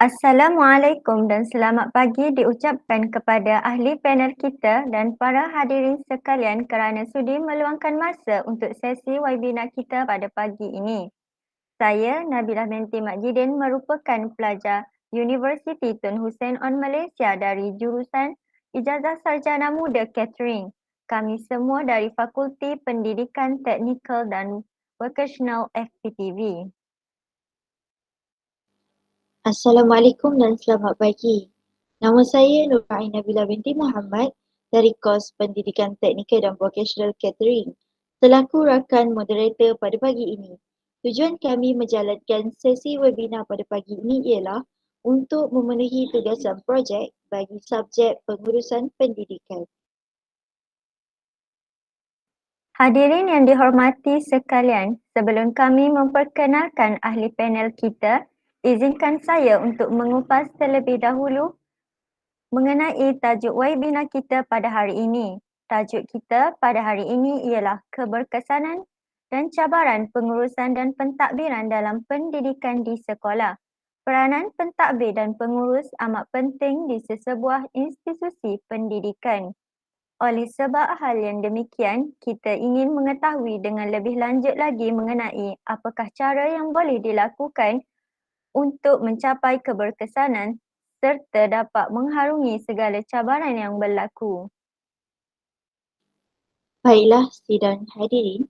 Assalamualaikum dan selamat pagi diucapkan kepada ahli panel kita dan para hadirin sekalian kerana sudi meluangkan masa untuk sesi webinar kita pada pagi ini. Saya Nabilah binti Majidin merupakan pelajar Universiti Tun Hussein On Malaysia dari jurusan Ijazah Sarjana Muda Catering. Kami semua dari Fakulti Pendidikan Teknikal dan Vocational FPTV. Assalamualaikum dan selamat pagi. Nama saya Nur Nabila binti Muhammad dari kos Pendidikan Teknikal dan Vocational Catering selaku rakan moderator pada pagi ini. Tujuan kami menjalankan sesi webinar pada pagi ini ialah untuk memenuhi tugasan projek bagi subjek pengurusan pendidikan. Hadirin yang dihormati sekalian, sebelum kami memperkenalkan ahli panel kita, izinkan saya untuk mengupas terlebih dahulu mengenai tajuk webinar kita pada hari ini. Tajuk kita pada hari ini ialah keberkesanan dan cabaran pengurusan dan pentadbiran dalam pendidikan di sekolah. Peranan pentadbir dan pengurus amat penting di sesebuah institusi pendidikan. Oleh sebab hal yang demikian, kita ingin mengetahui dengan lebih lanjut lagi mengenai apakah cara yang boleh dilakukan untuk mencapai keberkesanan serta dapat mengharungi segala cabaran yang berlaku. Baiklah, sidang hadirin,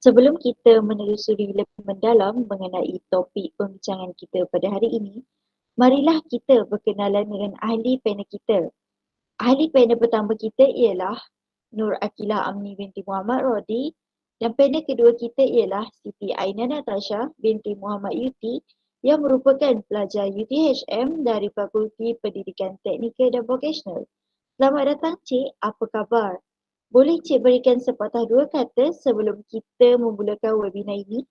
sebelum kita menelusuri lebih mendalam mengenai topik pembincangan kita pada hari ini, marilah kita berkenalan dengan ahli panel kita. Ahli panel pertama kita ialah Nur Akilah Amni binti Muhammad Rodi dan panel kedua kita ialah Siti Aina Natasha binti Muhammad Yuti yang merupakan pelajar UTHM dari Fakulti Pendidikan Teknikal dan Vocational. Selamat datang Cik, apa khabar? Boleh Cik berikan sepatah dua kata sebelum kita memulakan webinar ini?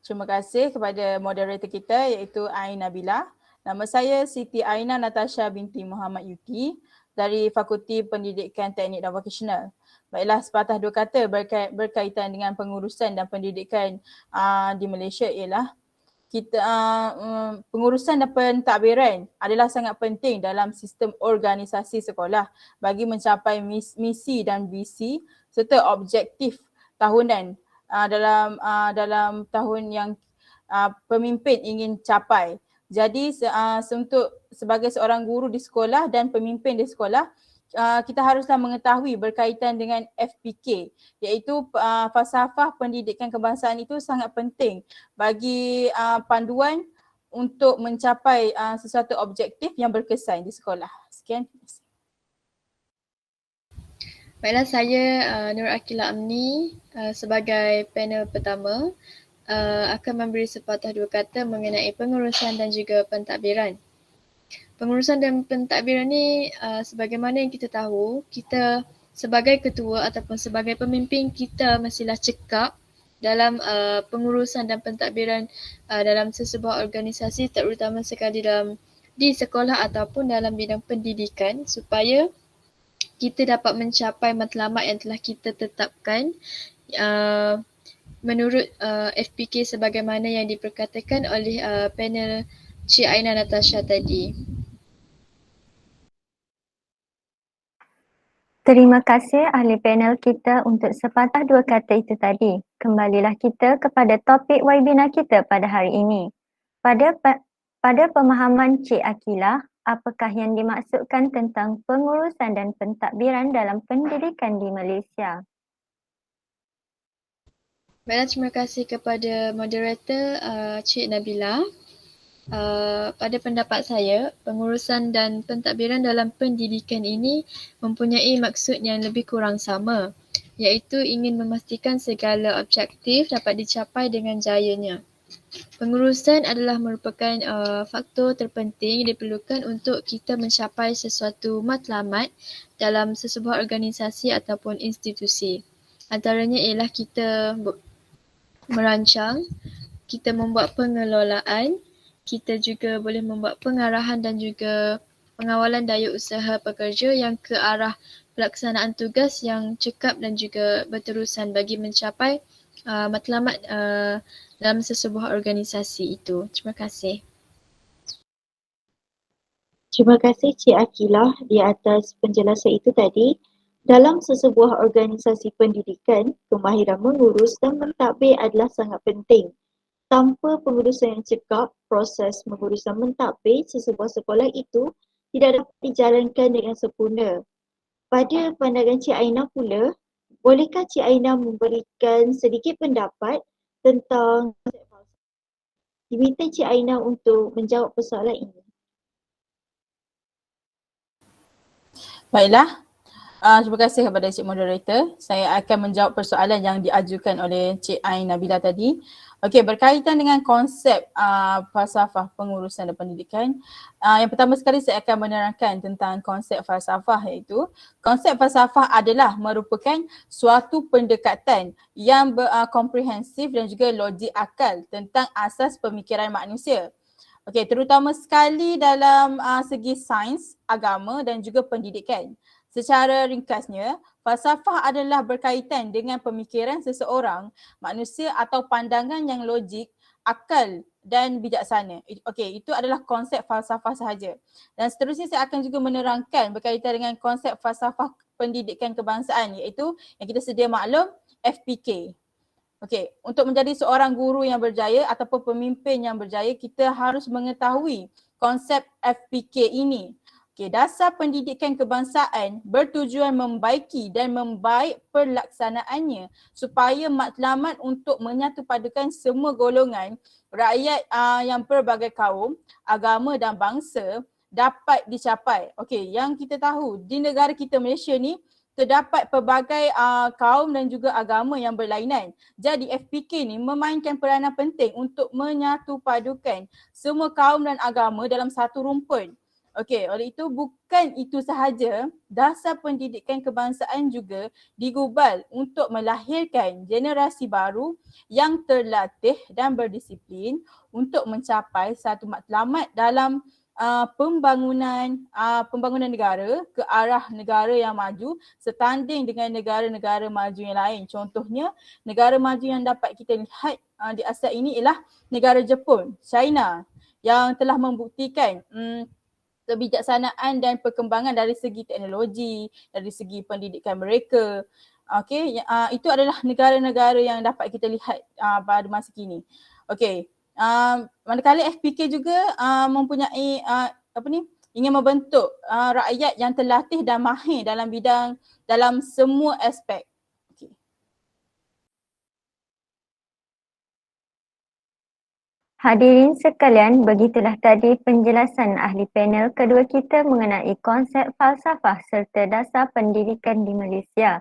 Terima kasih kepada moderator kita iaitu Aina Nabila. Nama saya Siti Aina Natasha binti Muhammad Yuti dari Fakulti Pendidikan Teknik dan Vocational. Baiklah, sepatah dua kata berkaitan dengan pengurusan dan pendidikan di Malaysia ialah pengurusan dan pentadbiran adalah sangat penting dalam sistem organisasi sekolah bagi mencapai misi dan visi serta objektif tahunan dalam tahun yang pemimpin ingin capai. Jadi untuk sebagai seorang guru di sekolah dan pemimpin di sekolah, kita haruslah mengetahui berkaitan dengan FPK, iaitu falsafah pendidikan kebangsaan itu sangat penting bagi panduan untuk mencapai sesuatu objektif yang berkesan di sekolah. Sekian. Baiklah, saya Nur Akilah Amni sebagai panel pertama akan memberi sepatah dua kata mengenai pengurusan dan juga pentadbiran. Pengurusan dan pentadbiran ni sebagaimana yang kita tahu, kita sebagai ketua ataupun sebagai pemimpin kita mestilah cekap dalam pengurusan dan pentadbiran dalam sesebuah organisasi, terutama sekali di sekolah ataupun dalam bidang pendidikan, supaya kita dapat mencapai matlamat yang telah kita tetapkan menurut FPK sebagaimana yang diperkatakan oleh panel Cik Aina Natasha tadi. Terima kasih ahli panel kita untuk sepatah dua kata itu tadi. Kembalilah kita kepada topik webinar kita pada hari ini. Pada pemahaman Cik Akilah, apakah yang dimaksudkan tentang pengurusan dan pentadbiran dalam pendidikan di Malaysia? Baiklah, terima kasih kepada moderator Cik Nabila. Pada pendapat saya, pengurusan dan pentadbiran dalam pendidikan ini mempunyai maksud yang lebih kurang sama, iaitu ingin memastikan segala objektif dapat dicapai dengan jayanya. Pengurusan adalah merupakan faktor terpenting yang diperlukan untuk kita mencapai sesuatu matlamat dalam sesebuah organisasi ataupun institusi. Antaranya ialah kita merancang, kita membuat pengelolaan, kita juga boleh membuat pengarahan dan juga pengawalan daya usaha pekerja yang ke arah pelaksanaan tugas yang cekap dan juga berterusan bagi mencapai matlamat dalam sesebuah organisasi itu. Terima kasih. Terima kasih Cik Akilah di atas penjelasan itu tadi. Dalam sesebuah organisasi pendidikan, kemahiran mengurus dan mentadbir adalah sangat penting. Tanpa pengurusan yang cekap, proses mengurus dan mentadbir sesebuah sekolah itu tidak dapat dijalankan dengan sempurna. Pada pandangan Cik Aina pula, bolehkah Cik Aina memberikan sedikit pendapat tentang diminta Cik Aina untuk menjawab persoalan ini? Baiklah, terima kasih kepada Cik Moderator. Saya akan menjawab persoalan yang diajukan oleh Cik Ain Nabila tadi. Okey, berkaitan dengan konsep falsafah pengurusan dan pendidikan. Yang pertama sekali saya akan menerangkan tentang konsep falsafah, iaitu konsep falsafah adalah merupakan suatu pendekatan yang komprehensif dan juga logik akal tentang asas pemikiran manusia. Okey, terutama sekali dalam segi sains, agama dan juga pendidikan. Secara ringkasnya, falsafah adalah berkaitan dengan pemikiran seseorang, manusia atau pandangan yang logik, akal dan bijaksana. Okey, itu adalah konsep falsafah sahaja. Dan seterusnya saya akan juga menerangkan berkaitan dengan konsep falsafah pendidikan kebangsaan, iaitu yang kita sedia maklum, FPK. Okey, untuk menjadi seorang guru yang berjaya ataupun pemimpin yang berjaya, kita harus mengetahui konsep FPK ini. Okey, dasar pendidikan kebangsaan bertujuan membaiki dan membaik pelaksanaannya supaya matlamat untuk menyatupadukan semua golongan rakyat yang pelbagai kaum, agama dan bangsa dapat dicapai. Okey, yang kita tahu di negara kita Malaysia ni terdapat pelbagai kaum dan juga agama yang berlainan. Jadi FPK ni memainkan peranan penting untuk menyatupadukan semua kaum dan agama dalam satu rumpun. Okey, oleh itu bukan itu sahaja, dasar pendidikan kebangsaan juga digubal untuk melahirkan generasi baru yang terlatih dan berdisiplin untuk mencapai satu matlamat dalam pembangunan negara ke arah negara yang maju setanding dengan negara-negara maju yang lain. Contohnya, negara maju yang dapat kita lihat di Asia ini ialah negara Jepun, China yang telah membuktikan kebijaksanaan dan perkembangan dari segi teknologi, dari segi pendidikan mereka. Okey, itu adalah negara-negara yang dapat kita lihat pada masa kini. Okey, manakala FPK juga mempunyai ingin membentuk rakyat yang terlatih dan mahir dalam semua aspek. Okay. Hadirin sekalian, begitulah tadi penjelasan ahli panel kedua kita mengenai konsep falsafah serta dasar pendidikan di Malaysia.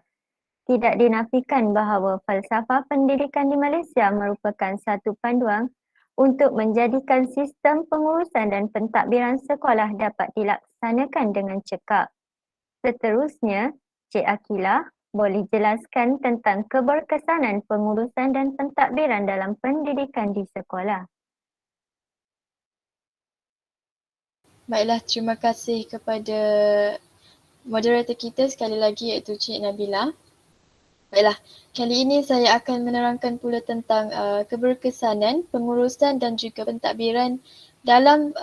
Tidak dinafikan bahawa falsafah pendidikan di Malaysia merupakan satu panduan untuk menjadikan sistem pengurusan dan pentadbiran sekolah dapat dilaksanakan dengan cekap. Seterusnya, Cik Akilah boleh jelaskan tentang keberkesanan pengurusan dan pentadbiran dalam pendidikan di sekolah. Baiklah, terima kasih kepada moderator kita sekali lagi iaitu Cik Nabila. Baiklah, kali ini saya akan menerangkan pula tentang keberkesanan, pengurusan dan juga pentadbiran dalam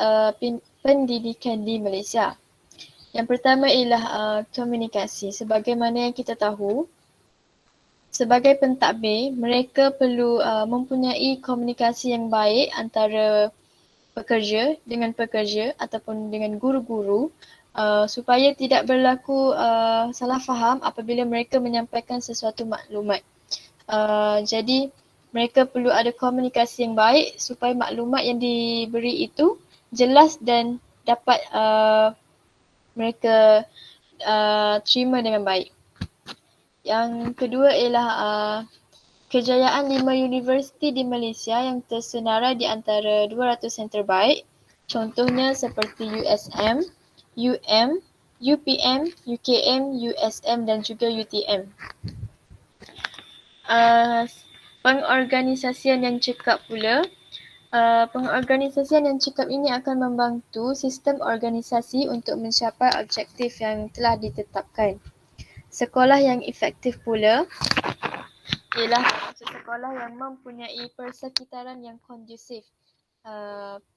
pendidikan di Malaysia. Yang pertama ialah komunikasi. Sebagaimana yang kita tahu, sebagai pentadbir, mereka perlu mempunyai komunikasi yang baik antara pekerja dengan pekerja ataupun dengan guru-guru supaya tidak berlaku salah faham apabila mereka menyampaikan sesuatu maklumat. Jadi mereka perlu ada komunikasi yang baik supaya maklumat yang diberi itu jelas dan dapat mereka terima dengan baik. Yang kedua ialah kejayaan 5 universiti di Malaysia yang tersenarai di antara 200 yang terbaik. Contohnya seperti USM, UM, UPM, UKM, USM dan juga UTM. Pengorganisasian yang cekap pula. Pengorganisasian yang cekap ini akan membantu sistem organisasi untuk mencapai objektif yang telah ditetapkan. Sekolah yang efektif pula ialah untuk sekolah yang mempunyai persekitaran yang kondusif.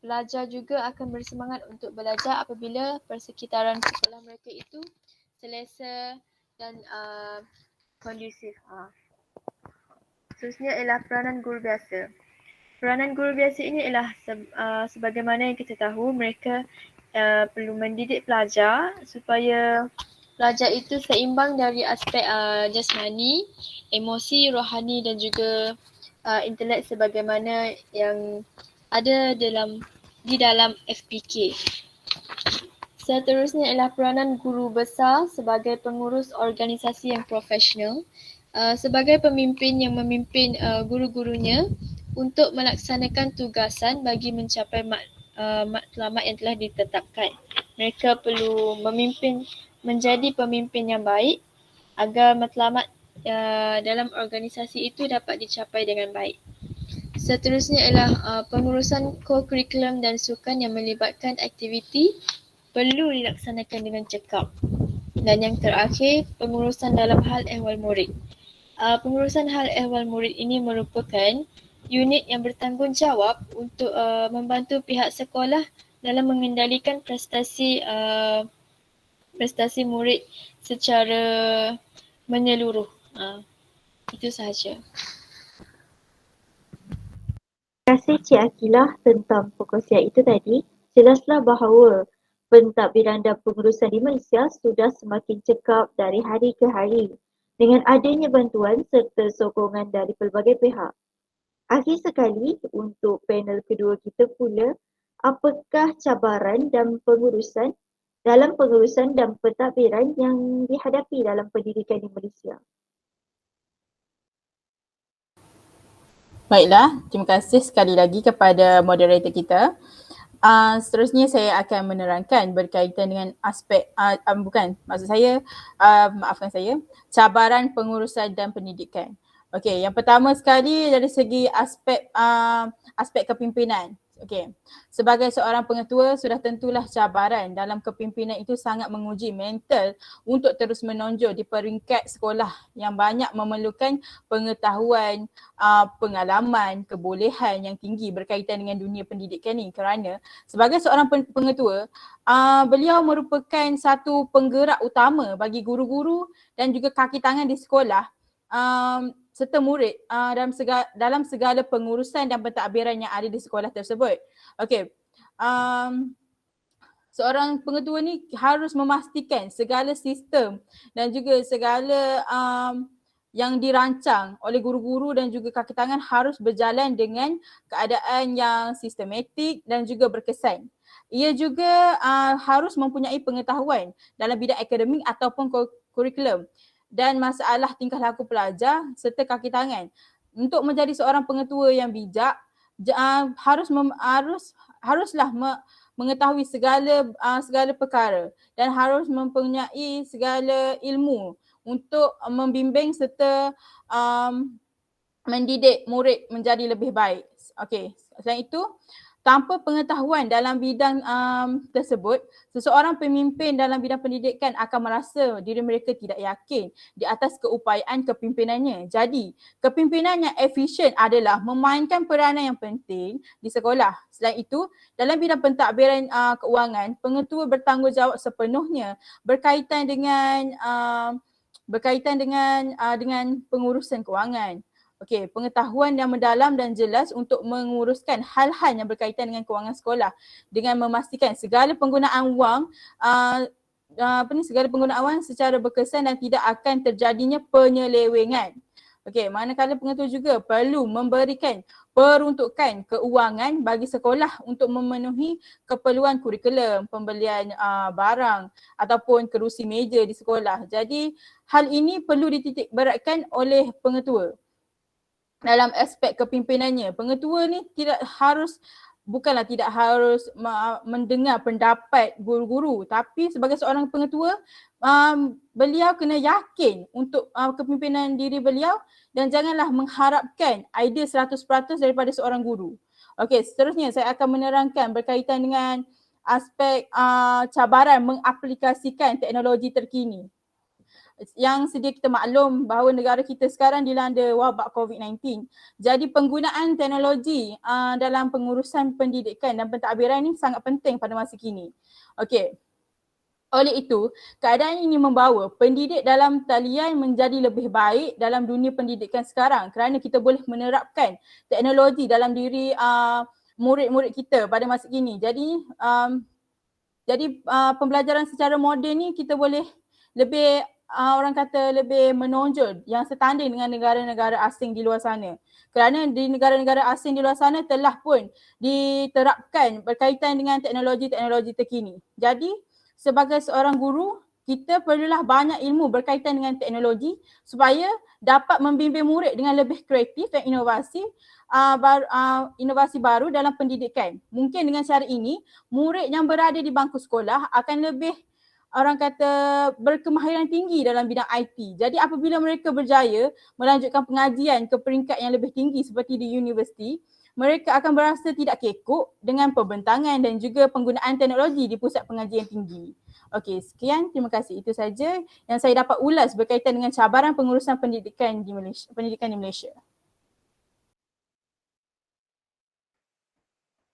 Pelajar juga akan bersemangat untuk belajar apabila persekitaran sekolah mereka itu selesa dan kondusif. Seterusnya ialah peranan guru biasa. Peranan guru biasa ini ialah sebagaimana yang kita tahu, mereka perlu mendidik pelajar supaya pelajar itu seimbang dari aspek jasmani, emosi, rohani dan juga intelek sebagaimana yang ada di dalam FPK. Seterusnya ialah peranan guru besar sebagai pengurus organisasi yang profesional, sebagai pemimpin yang memimpin guru-gurunya untuk melaksanakan tugasan bagi mencapai matlamat yang telah ditetapkan. Mereka perlu menjadi pemimpin yang baik agar matlamat dalam organisasi itu dapat dicapai dengan baik. Seterusnya ialah pengurusan co-curriculum dan sukan yang melibatkan aktiviti perlu dilaksanakan dengan cekap. Dan yang terakhir, pengurusan dalam hal ehwal murid. Pengurusan hal ehwal murid ini merupakan unit yang bertanggungjawab untuk membantu pihak sekolah dalam mengendalikan prestasi murid secara menyeluruh. Itu sahaja. Terima kasih Cik Akilah tentang perkongsian itu tadi. Jelaslah bahawa pentadbiran dan pengurusan di Malaysia sudah semakin cekap dari hari ke hari dengan adanya bantuan serta sokongan dari pelbagai pihak. Akhir sekali, untuk panel kedua kita pula, apakah cabaran dan pengurusan dan pentadbiran yang dihadapi dalam pendidikan di Malaysia? Baiklah, terima kasih sekali lagi kepada moderator kita. Seterusnya saya akan menerangkan berkaitan dengan aspek, maafkan saya, cabaran pengurusan dan pendidikan. Okey, yang pertama sekali dari segi aspek kepimpinan. Okey, sebagai seorang pengetua sudah tentulah cabaran dalam kepimpinan itu sangat menguji mental untuk terus menonjol di peringkat sekolah yang banyak memerlukan pengetahuan, pengalaman, kebolehan yang tinggi berkaitan dengan dunia pendidikan ni, kerana sebagai seorang pengetua, beliau merupakan satu penggerak utama bagi guru-guru dan juga kaki tangan di sekolah serta murid dalam segala pengurusan dan pentadbiran yang ada di sekolah tersebut. Okey, seorang pengetua ni harus memastikan segala sistem dan juga segala yang dirancang oleh guru-guru dan juga kaki tangan harus berjalan dengan keadaan yang sistematik dan juga berkesan. Ia juga harus mempunyai pengetahuan dalam bidang akademik ataupun kurikulum dan masalah tingkah laku pelajar serta kaki tangan. Untuk menjadi seorang pengetua yang bijak, haruslah mengetahui segala perkara dan harus mempunyai segala ilmu untuk membimbing serta mendidik murid menjadi lebih baik. Okey, selain itu, tanpa pengetahuan dalam bidang tersebut, seseorang pemimpin dalam bidang pendidikan akan merasa diri mereka tidak yakin di atas keupayaan kepimpinannya. Jadi, kepimpinan yang efisien adalah memainkan peranan yang penting di sekolah. Selain itu, dalam bidang pentadbiran keuangan, pengetua bertanggungjawab sepenuhnya berkaitan dengan pengurusan kewangan. Okey, pengetahuan yang mendalam dan jelas untuk menguruskan hal-hal yang berkaitan dengan kewangan sekolah dengan memastikan segala penggunaan wang secara berkesan dan tidak akan terjadinya penyelewengan. Okey, manakala pengetua juga perlu memberikan peruntukan keuangan bagi sekolah untuk memenuhi keperluan kurikulum, pembelian barang ataupun kerusi meja di sekolah. Jadi, hal ini perlu dititik beratkan oleh pengetua. Dalam aspek kepimpinannya, pengetua ni bukanlah tidak harus mendengar pendapat guru-guru, tapi sebagai seorang pengetua, beliau kena yakin untuk kepimpinan diri beliau dan janganlah mengharapkan idea 100% daripada seorang guru. Okey, seterusnya saya akan menerangkan berkaitan dengan aspek cabaran mengaplikasikan teknologi terkini. yang sedia kita maklum bahawa negara kita sekarang dilanda wabak COVID-19. Jadi penggunaan teknologi dalam pengurusan pendidikan dan pentadbiran ini sangat penting pada masa kini. Okey. Oleh itu, keadaan ini membawa pendidik dalam talian menjadi lebih baik dalam dunia pendidikan sekarang kerana kita boleh menerapkan teknologi dalam diri murid-murid kita pada masa kini. Jadi pembelajaran secara moden ni kita boleh lebih orang kata lebih menonjol yang setanding dengan negara-negara asing di luar sana. Kerana di negara-negara asing di luar sana telah pun diterapkan berkaitan dengan teknologi-teknologi terkini. Jadi sebagai seorang guru, kita perlulah banyak ilmu berkaitan dengan teknologi supaya dapat membimbing murid dengan lebih kreatif dan inovasi baru dalam pendidikan. Mungkin dengan cara ini, murid yang berada di bangku sekolah akan lebih orang kata berkemahiran tinggi dalam bidang IT. Jadi apabila mereka berjaya melanjutkan pengajian ke peringkat yang lebih tinggi seperti di universiti, mereka akan berasa tidak kekok dengan pembentangan dan juga penggunaan teknologi di pusat pengajian tinggi. Okey, sekian. Terima kasih. Itu saja yang saya dapat ulas berkaitan dengan cabaran pengurusan pendidikan di Malaysia.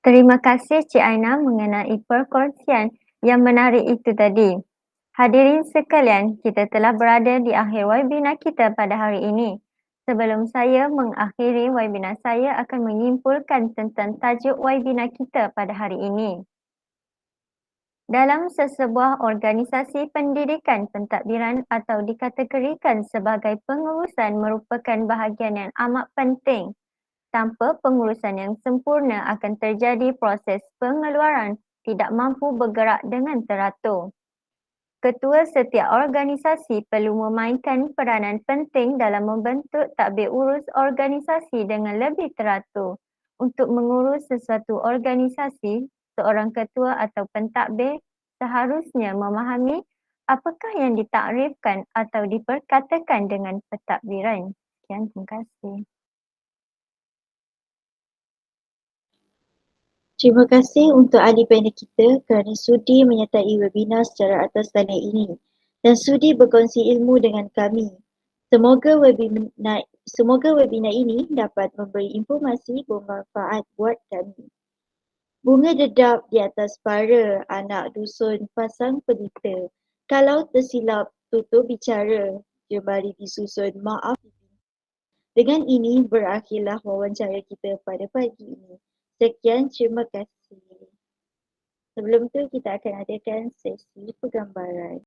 Terima kasih Cik Aina mengenai perkongsian yang menarik itu tadi. Hadirin sekalian, kita telah berada di akhir webinar kita pada hari ini. Sebelum saya mengakhiri webinar, saya akan menyimpulkan tentang tajuk webinar kita pada hari ini. Dalam sesebuah organisasi pendidikan pentadbiran atau dikategorikan sebagai pengurusan merupakan bahagian yang amat penting. Tanpa pengurusan yang sempurna akan terjadi proses pengeluaran tidak mampu bergerak dengan teratur. Ketua setiap organisasi perlu memainkan peranan penting dalam membentuk tadbir urus organisasi dengan lebih teratur. Untuk mengurus sesuatu organisasi, seorang ketua atau pentadbir seharusnya memahami apakah yang ditakrifkan atau diperkatakan dengan pentadbiran. Sekian, terima kasih. Terima kasih untuk ahli panel kita kerana sudi menyertai webinar secara atas talian ini dan sudi berkongsi ilmu dengan kami. Semoga webinar ini dapat memberi informasi bermanfaat buat kami. Bunga dedap di atas para anak dusun pasang pelita. Kalau tersilap tutur bicara, jemari disusun maaf. Dengan ini berakhirlah wawancara kita pada pagi ini. Sekian, terima kasih. Sebelum tu kita akan adakan sesi penggambaran.